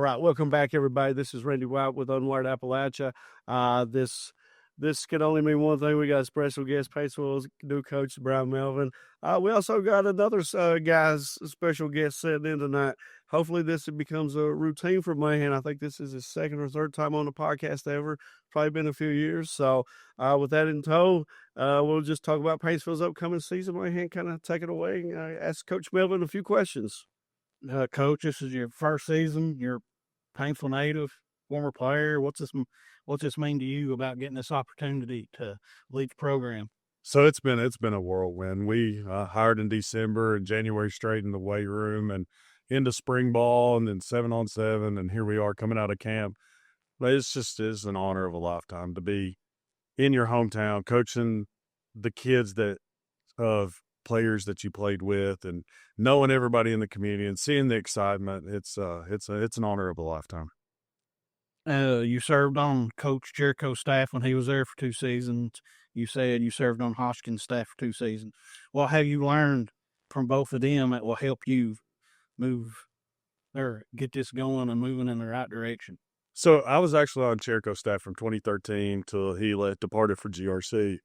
right, welcome back, everybody. This is Randy White with Unwired Appalachia. This can only mean one thing. We got a special guest, Paintsville's new coach, Brian Melvin. We also got another guy's special guest sitting in tonight. Hopefully this becomes a routine for Mahan. I think this is his second or third time on the podcast ever. Probably been a few years. So with that in tow, we'll just talk about Paintsville's upcoming season. Mahan, kind of take it away and ask Coach Melvin a few questions. Coach, this is your first season. You're a Paintsville native, former player. What's this mean to you about getting this opportunity to lead the program? So it's been a whirlwind. We hired in December and January straight in the weight room and into spring ball and then 7-on-7, and here we are coming out of camp. But it's an honor of a lifetime to be in your hometown coaching the kids of players that you played with and knowing everybody in the community and seeing the excitement. It's an honor of a lifetime. You served on Coach Jericho's staff when he was there for 2 seasons. You said you served on Hoskins' staff for 2 seasons. What have you learned from both of them that will help you move or get this going and moving in the right direction? So I was actually on Jericho's staff from 2013 till he departed for GRC,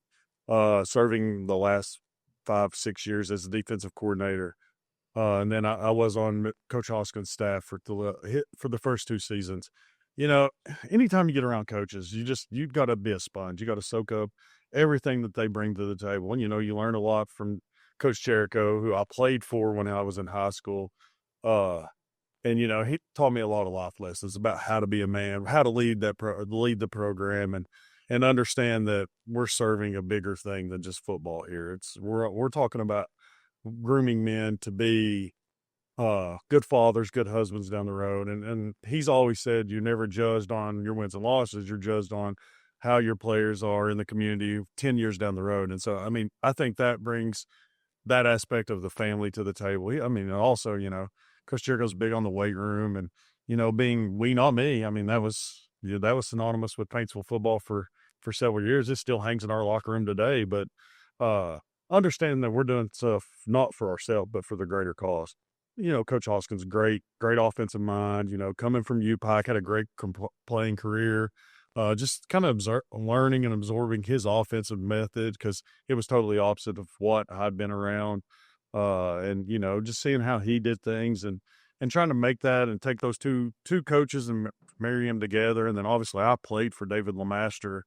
serving the last 5-6 years as a defensive coordinator. And then I was on Coach Hoskins' staff for the first 2 seasons. You know, anytime you get around coaches, you've got to be a sponge. You got to soak up everything that they bring to the table. And, you learn a lot from Coach Jericho, who I played for when I was in high school. And, he taught me a lot of life lessons about how to be a man, how to lead the program and understand that we're serving a bigger thing than just football here. We're talking about grooming men to be good fathers, good husbands down the road. And he's always said you're never judged on your wins and losses. You're judged on how your players are in the community 10 years down the road. And so, I think that brings that aspect of the family to the table. Also, Coach Jericho's big on the weight room and, being we, not me. That was synonymous with Paintsville football for several years. It still hangs in our locker room today, but understanding that we're doing stuff not for ourselves, but for the greater cause. Coach Hoskins, great offensive mind, coming from UPike, had a great playing career, just kind of learning and absorbing his offensive method because it was totally opposite of what I'd been around. And, just seeing how he did things and trying to make that and take those two coaches and marry them together. And then obviously I played for David LeMaster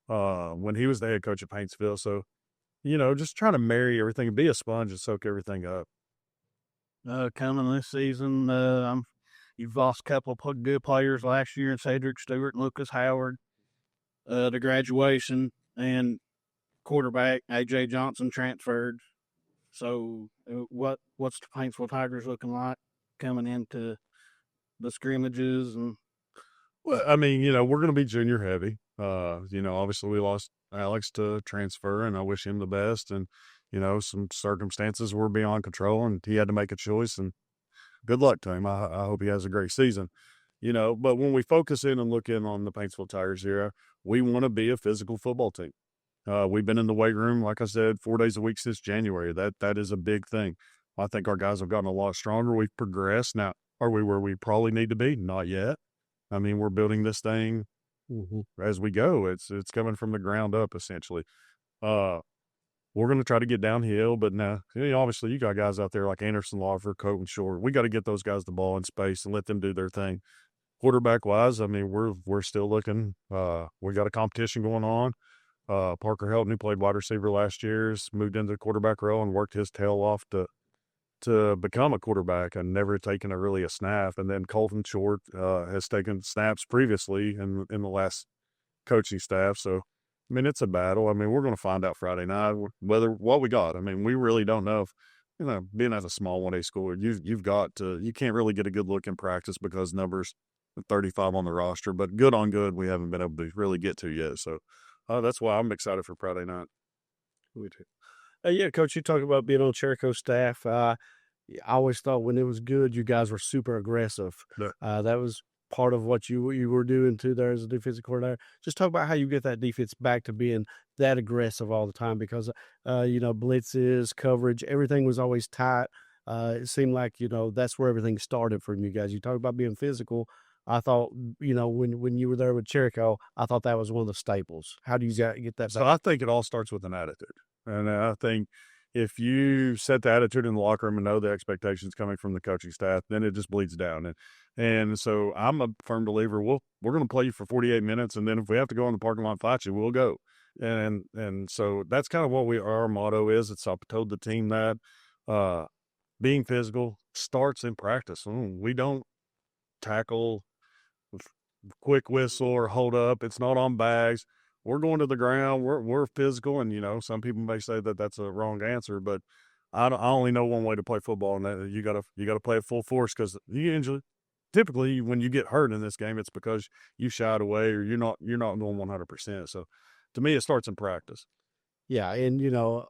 when he was the head coach at Paintsville. So, just trying to marry everything and be a sponge and soak everything up. Coming this season, you've lost a couple of good players last year in Cedric Stewart and Lucas Howard to graduation, and quarterback A.J. Johnson transferred. So what's the Paintsville Tigers looking like coming into the scrimmages? And well, we're going to be junior heavy. Obviously we lost Alex to transfer, and I wish him the best. And some circumstances were beyond control, and he had to make a choice. And good luck to him. I hope he has a great season. But when we focus in and look in on the Paintsville Tigers here, we want to be a physical football team. We've been in the weight room, like I said, 4 days a week since January. That is a big thing. I think our guys have gotten a lot stronger. We've progressed. Now, are we where we probably need to be? Not yet. We're building this thing as we go. It's coming from the ground up, essentially. We're going to try to get downhill, but now, obviously, you got guys out there like Anderson Lawfer, Colton Short. We got to get those guys the ball in space and let them do their thing. Quarterback-wise, we're still looking. We got a competition going on. Parker Helton, who played wide receiver last year, moved into the quarterback role and worked his tail off to become a quarterback and never taken a snap. And then Colton Short has taken snaps previously in the last coaching staff. So, it's a battle. We're going to find out Friday night what we got. We really don't know if, being at a small 1A school, you can't really get a good look in practice because numbers 35 on the roster, but good on good, we haven't been able to really get to yet. So that's why I'm excited for Friday night. We do. Yeah, Coach, you talk about being on Jericho's staff. I always thought when it was good, you guys were super aggressive. Yeah. That was part of what you were doing too there as a defensive coordinator. Just talk about how you get that defense back to being that aggressive all the time because, blitzes, coverage, everything was always tight. It seemed like, that's where everything started from you guys. You talk about being physical. I thought, when you were there with Cherico, I thought that was one of the staples. How do you get that So back? I think it all starts with an attitude. And I think if you set the attitude in the locker room and know the expectations coming from the coaching staff, then it just bleeds down. And so I'm a firm believer, we're going to play you for 48 minutes, and then if we have to go in the parking lot and fight you, we'll go. And so that's kind of what our motto is. I've told the team that being physical starts in practice. We don't tackle quick whistle or hold up. It's not on bags. We're going to the ground. We're physical, and some people may say that that's a wrong answer, but I only know one way to play football, and that you gotta play at full force, because typically when you get hurt in this game, it's because you shied away or you're not going 100%. So to me, it starts in practice. Yeah, and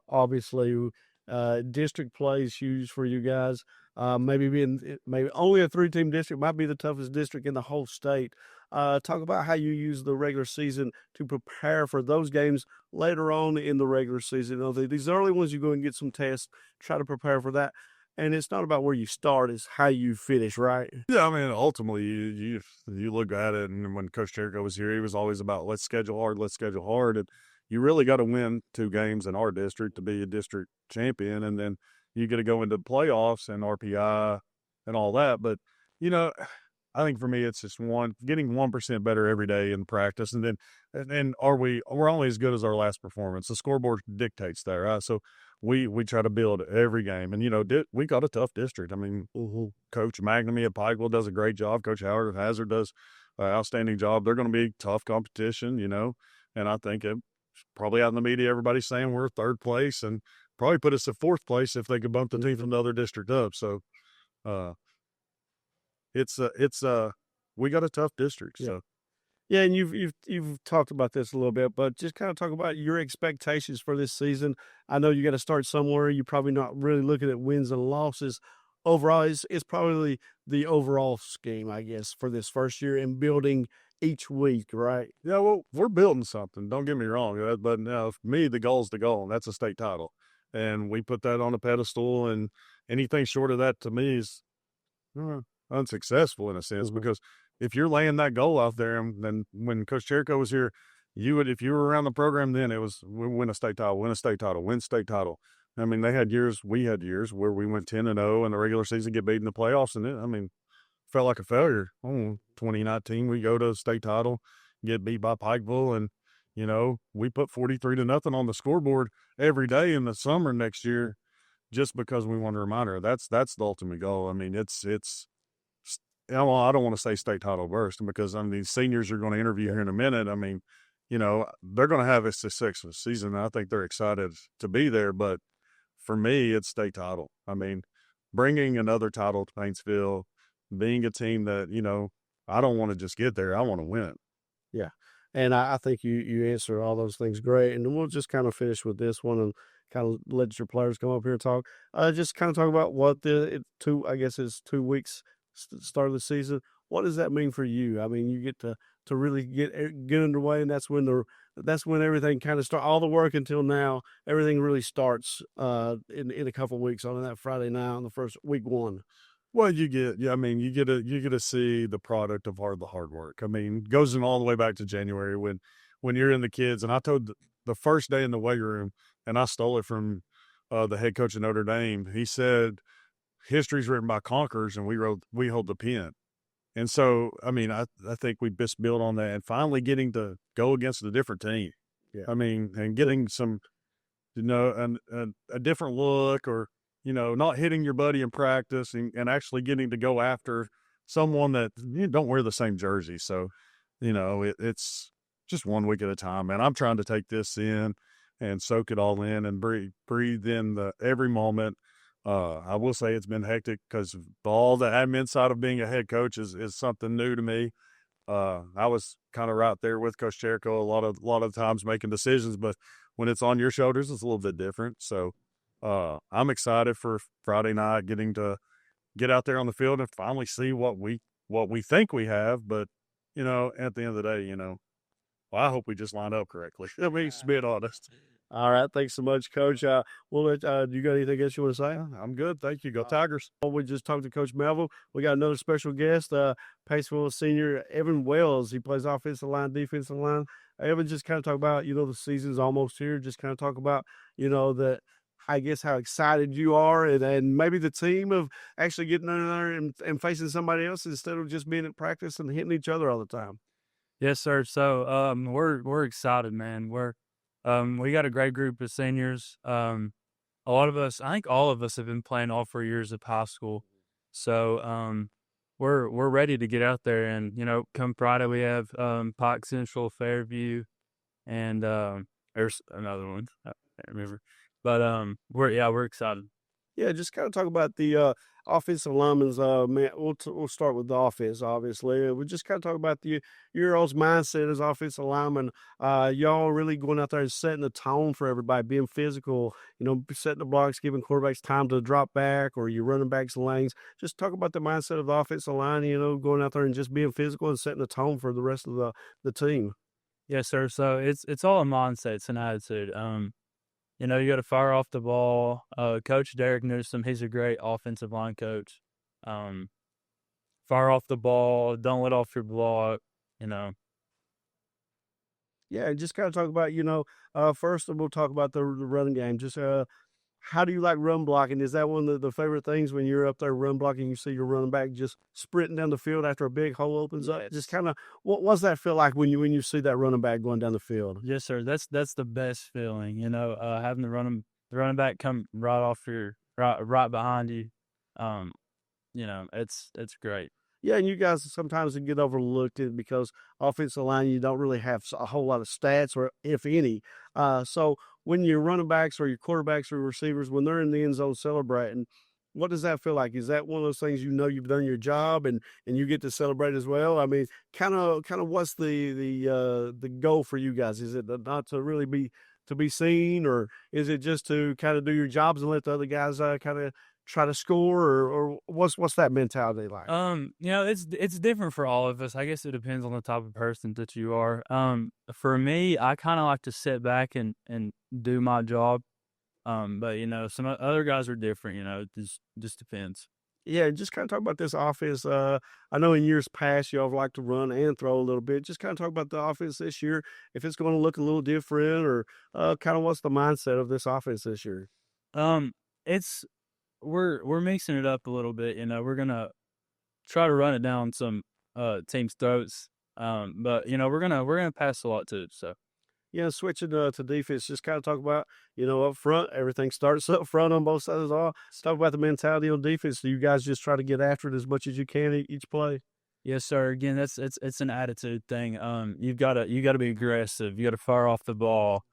obviously, district play is huge for you guys. Maybe only a 3-team district might be the toughest district in the whole state. Talk about how you use the regular season to prepare for those games later on in the regular season. These early ones, you go and get some tests, try to prepare for that. And it's not about where you start; it's how you finish, right? Yeah, I mean, ultimately, you look at it, and when Coach Jericho was here, he was always about let's schedule hard, and you really got to win 2 games in our district to be a district champion, and then you get to go into playoffs and RPI and all that. But I think for me, it's just getting 1% better every day in practice, and then we're only as good as our last performance. The scoreboard dictates that, right? So we try to build every game, and we got a tough district. I mean, Coach McNamee at Pikeville does a great job. Coach Howard at Hazard does an outstanding job. They're going to be tough competition, and I think it's probably out in the media, everybody's saying we're 3rd place, and probably put us at 4th place if they could bump the team from the other district up. So, we got a tough district. Yeah. So Yeah, and you've talked about this a little bit, but just kind of talk about your expectations for this season. I know you got to start somewhere. You're probably not really looking at wins and losses. Overall, it's probably the overall scheme, I guess, for this first year and building each week, right? yeah, well, we're building something. Don't get me wrong, but now for me, the goal's the goal, and that's a state title, and we put that on a pedestal. And anything short of that to me is unsuccessful in a sense, because if you're laying that goal out there, and then when Coach Jericho was here, if you were around the program then, it was win a state title, win a state title, win state title. I mean, we had years where we went 10-0 in the regular season, get beat in the playoffs, and felt like a failure. 2019, we go to state title, get beat by Pikeville, and we put 43-0 on the scoreboard every day in the summer next year, just because we want a reminder. That's the ultimate goal. I mean, I don't want to say state title first, because seniors are going to interview here in a minute. I mean, they're going to have a successful season. I think they're excited to be there, but for me, it's state title. I mean, bringing another title to Paintsville, being a team that, I don't want to just get there. I want to win. Yeah. And I think you answer all those things great. And then we'll just kind of finish with this one and kind of let your players come up here and talk. Just kind of talk about what I guess it's 2 weeks start of the season. What does that mean for you? I mean, you get to really get underway, and that's when everything kind of starts. All the work until now, everything really starts in a couple of weeks on that Friday night on the first week 1. Well, you get to see the product of the hard work. I mean, goes in all the way back to January when you're in the kids. And I told the first day in the weight room, and I stole it from the head coach of Notre Dame. He said, "History's written by conquerors, and we hold the pen." And so, I mean, I think we just built on that, and finally getting to go against a different team. Yeah. I mean, and getting some, a different look, or not hitting your buddy in practice, and actually getting to go after someone that don't wear the same jersey. So, it's just 1 week at a time, man. I'm trying to take this in and soak it all in and breathe in every moment. I will say it's been hectic because all the admin side of being a head coach is something new to me. I was kind of right there with Coach Jericho a lot of times making decisions, but when it's on your shoulders, it's a little bit different. So I'm excited for Friday night, getting to get out there on the field and finally see what we think we have. But at the end of the day, I hope we just line up correctly. I mean, to be honest. All right. Thanks so much, Coach. We'll let, do you got anything else you want to say? I'm good. Thank you. Go Tigers. We just talked to Coach Melvin. We got another special guest, Paintsville senior Evan Wells. He plays offensive line, defensive line. Evan, just kind of talk about, the season's almost here. Just kind of talk about, that I guess how excited you are and maybe the team of actually getting in there and facing somebody else instead of just being at practice and hitting each other all the time. Yes, sir. So we're excited, man. We got a great group of seniors. A lot of us, I think all of us have been playing all 4 years of high school. So we're ready to get out there and, come Friday we have Pike Central, Fairview, and there's another one. I can't remember. But we're excited. Yeah, just kind of talk about the offensive linemen's. Man, we'll start with the offense. Obviously, we just kind of talk about your all's mindset as offensive linemen. Y'all really going out there and setting the tone for everybody, being physical. Setting the blocks, giving quarterbacks time to drop back, or your running backs lanes. Just talk about the mindset of the offensive line. Going out there and just being physical and setting the tone for the rest of the team. Yes, sir. So it's all a mindset. It's an attitude. You got to fire off the ball. Coach Derek Newsom, he's a great offensive line coach. Fire off the ball. Don't let off your block, Yeah, just kind of talk about, first we'll talk about the running game. Just how do you like run blocking? Is that one of the favorite things when you're up there run blocking, you see your running back just sprinting down the field after a big hole opens up? Just kind of, what's that feel like when you see that running back going down the field? Yes, sir. That's the best feeling, having the running back come right off right behind you. It's great. Yeah, and you guys sometimes get overlooked because offensive line, you don't really have a whole lot of stats, or if any. So when your running backs or your quarterbacks or receivers, when they're in the end zone celebrating, what does that feel like? Is that one of those things you've done your job and you get to celebrate as well? I mean, kind of what's the goal for you guys? Is it not to really be seen, or is it just to kind of do your jobs and let the other guys kind of try to score, or what's that mentality like? It's different for all of us. I guess it depends on the type of person that you are. For me, I kind of like to sit back and do my job. But some other guys are different. It just depends. Yeah, just kind of talk about this offense. I know in years past y'all have liked to run and throw a little bit. Just kind of talk about the offense this year, if it's going to look a little different, or kind of what's the mindset of this offense this year? We're mixing it up a little bit. We're gonna try to run it down some teams' throats. But we're gonna pass a lot too. So Yeah, switching to defense, just kind of talk about, up front, everything starts up front on both sides. Let's talk about the mentality on defense. Do you guys just try to get after it as much as you can each play? yes, sir. Again, it's an attitude thing. You gotta be aggressive. You gotta fire off the ball.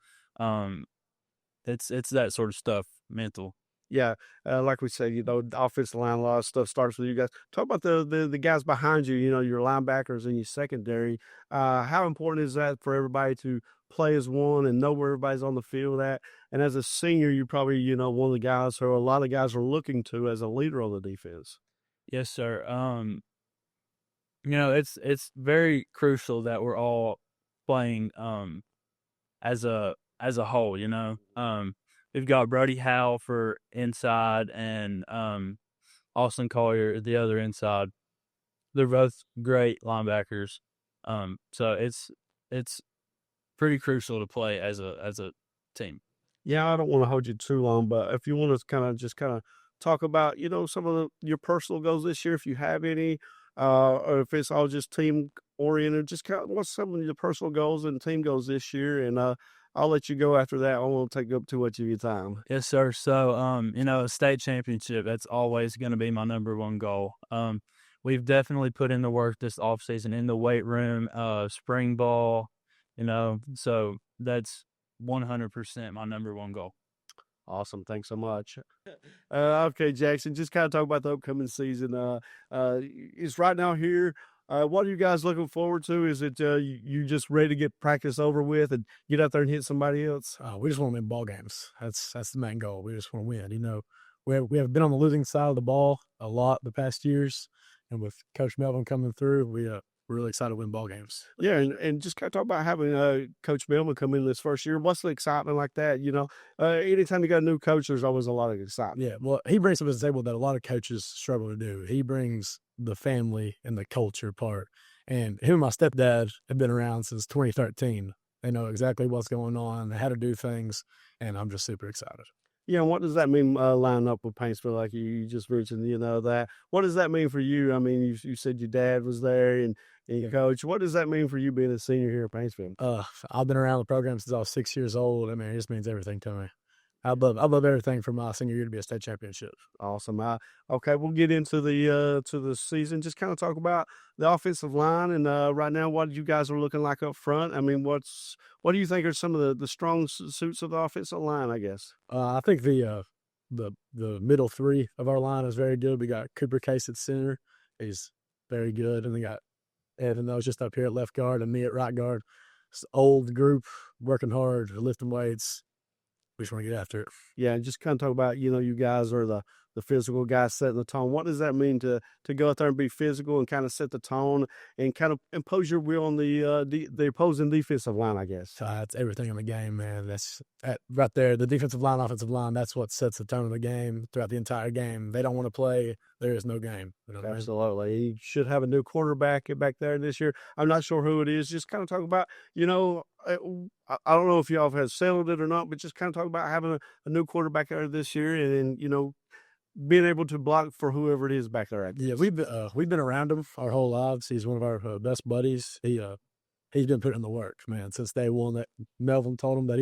It's that sort of stuff, mental. Yeah, like we said, the offensive line, a lot of stuff starts with you guys. Talk about the guys behind you, your linebackers and your secondary. How important is that for everybody to play as one and know where everybody's on the field at? And as a senior, you're probably, one of the guys who a lot of guys are looking to as a leader on the defense. Yes, sir. It's very crucial that we're all playing as a whole. We've got Brody Howell for inside and Austin Collier the other inside. They're both great linebackers. So it's pretty crucial to play as a team. Yeah, I don't want to hold you too long, but if you want to kind of talk about, some of your personal goals this year, if you have any, or if it's all just team oriented, just kind of what's some of your personal goals and team goals this year, and I'll let you go after that. I won't take up too much of your time. Yes, sir. So, a state championship, that's always going to be my number one goal. We've definitely put in the work this offseason in the weight room, spring ball, so that's 100% my number one goal. Awesome. Thanks so much. Okay, Jackson, just kind of talk about the upcoming season. It's right now here. What are you guys looking forward to? Is it you just ready to get practice over with and get out there and hit somebody else? We just want to win ball games. That's the main goal. We just want to win. We have been on the losing side of the ball a lot the past years, and with Coach Melvin coming through, we're really excited to win ball games. Yeah, and just kind of talk about having Coach Melvin come in this first year. What's the excitement like that? Anytime you got a new coach, there's always a lot of excitement. Yeah, well, he brings something to the table that a lot of coaches struggle to do. He brings the family and the culture part. And him and my stepdad have been around since 2013. They know exactly what's going on, how to do things, and I'm just super excited. Yeah, and what does that mean lining up with Paintsville like you just mentioned, that? What does that mean for you? I mean, you said your dad was there and you coach. What does that mean for you being a senior here at Paintsville? I've been around the program since I was 6 years old. I mean, it just means everything to me. I love everything from my senior year to be a state championship. Awesome. Okay, we'll get into the season. Just kind of talk about the offensive line and right now what you guys are looking like up front. I mean, what do you think are some of the strong suits of the offensive line? I guess. I think the middle three of our line is very good. We got Cooper Case at center. He's very good, and we got Evan Those just up here at left guard and me at right guard. It's an old group working hard, lifting weights. We just want to get after it. Yeah, and just kind of talk about, you guys are the physical guys setting the tone. What does that mean to go out there and be physical and kind of set the tone and kind of impose your will on the opposing defensive line, I guess? It's everything in the game, man. That's right there. The defensive line, offensive line, that's what sets the tone of the game throughout the entire game. They don't want to play. There is no game. You know what I mean? Absolutely. You should have a new quarterback back there this year. I'm not sure who it is. Just kind of talk about, I don't know if y'all have settled it or not, but just kind of talk about having a new quarterback there this year and being able to block for whoever it is back there. Yeah, we've been around him our whole lives. He's one of our best buddies. He's been putting in the work, man, since day one. That Melvin told him that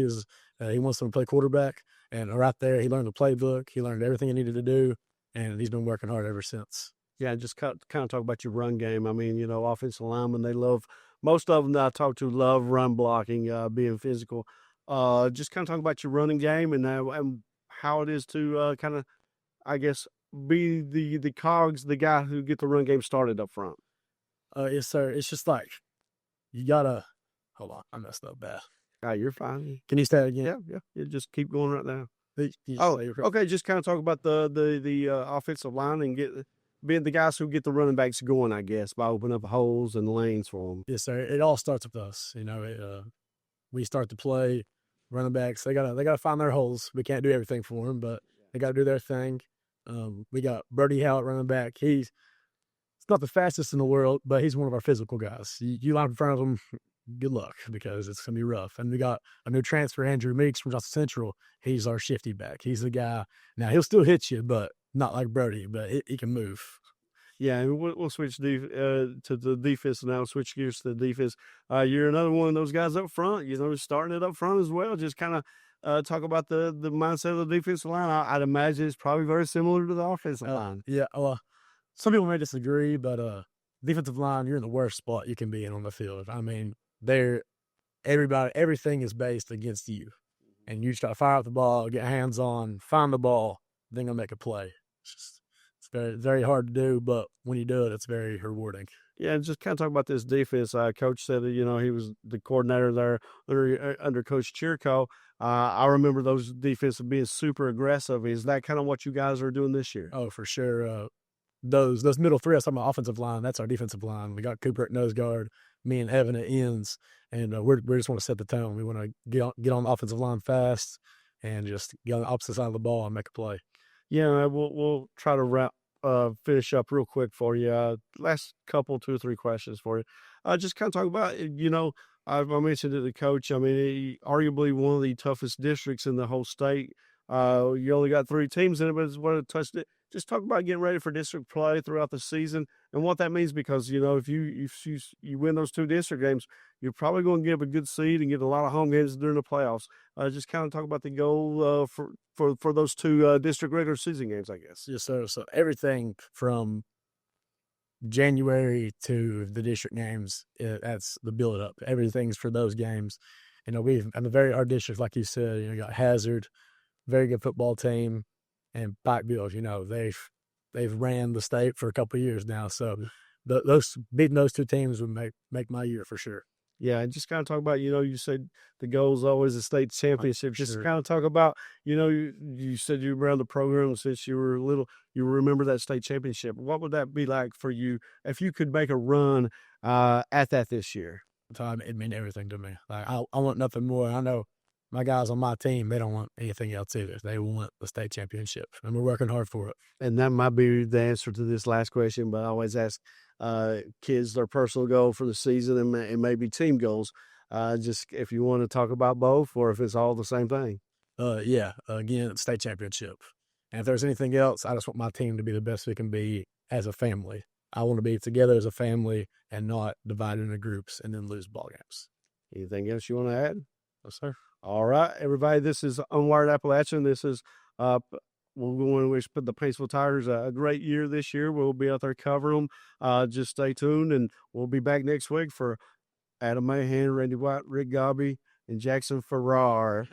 he wants him to play quarterback, and right there he learned the playbook. He learned everything he needed to do, and he's been working hard ever since. Yeah, just kind of talk about your run game. I mean, offensive linemen, most of them that I talk to love run blocking, being physical. Just kind of talk about your running game and how it is to kind of, I guess, be the cogs, the guy who get the run game started up front. Yes, sir. It's just like you gotta hold on. I messed up bad. You're fine. Can you say that again? Yeah. Just keep going right now. Okay. Okay. Just kind of talk about the offensive line and being the guys who get the running backs going, I guess, by opening up holes and lanes for them. Yes, sir. It all starts with us. We start to play running backs. They gotta find their holes. We can't do everything for them, but they gotta do their thing. We got Birdie Howe at running back. He's not the fastest in the world, but he's one of our physical guys. You line in front of him, good luck because it's going to be rough. And we got a new transfer, Andrew Meeks from Johnson Central. He's our shifty back. He's the guy. Now, he'll still hit you, but not like Birdie, but he can move. Yeah, and we'll switch to the defense now. Switch gears to the defense. You're another one of those guys up front, starting it up front as well. Just kind of talk about the mindset of the defensive line. I'd imagine it's probably very similar to the offensive line. Yeah, well, some people may disagree, but defensive line, you're in the worst spot you can be in on the field. I mean, everything is based against you. And you just got to fire out the ball, get hands on, find the ball, then go make a play. It's very, very hard to do, but when you do it, it's very rewarding. Yeah, just kind of talk about this defense. Coach said that, he was the coordinator there under Coach Chirko. I remember those defenses being super aggressive. Is that kind of what you guys are doing this year? Oh, for sure. Those middle three, I was talking about offensive line, that's our defensive line. We got Cooper at nose guard, me and Evan at ends, and we just want to set the tone. We want to get on the offensive line fast and just get on the opposite side of the ball and make a play. Yeah, we'll try to finish up real quick for you. Last couple, 2 or 3 questions for you. Just kind of talk about, I mentioned it to Coach. I mean, arguably one of the toughest districts in the whole state. You only got 3 teams in it, but it's what it touched it. Just talk about getting ready for district play throughout the season and what that means, because, if you win those 2 district games, you're probably going to give a good seed and get a lot of home games during the playoffs. Just kind of talk about the goal for those 2 district regular season games, I guess. Yes, sir. So everything from January to the district games, that's the build-up. Everything's for those games. Our district, like you said, you got Hazard, very good football team, and Pikeville, they've ran the state for a couple of years now. So beating those 2 teams would make my year for sure. Yeah, and just kind of talk about, you said the goal is always a state championship. Just Sure. kind of talk about, you said you were around the program since you were little. You remember that state championship. What would that be like for you if you could make a run at that this year? Time, it meant everything to me. Like I want nothing more. I know my guys on my team, they don't want anything else either. They want the state championship, and we're working hard for it. And that might be the answer to this last question, but I always ask kids their personal goal for the season and maybe team goals. Just if you want to talk about both or if it's all the same thing. Again, state championship. And if there's anything else, I just want my team to be the best we can be as a family. I want to be together as a family and not divided into groups and then lose ball games. Anything else you want to add? No, sir. All right, everybody. This is Unwired Appalachia. And this is we want to wish the Paintsville Tigers a great year this year. We'll be out there covering them. Just stay tuned, and we'll be back next week for Adam Mahan, Randy White, Rick Gobby, and Jackson Farrar.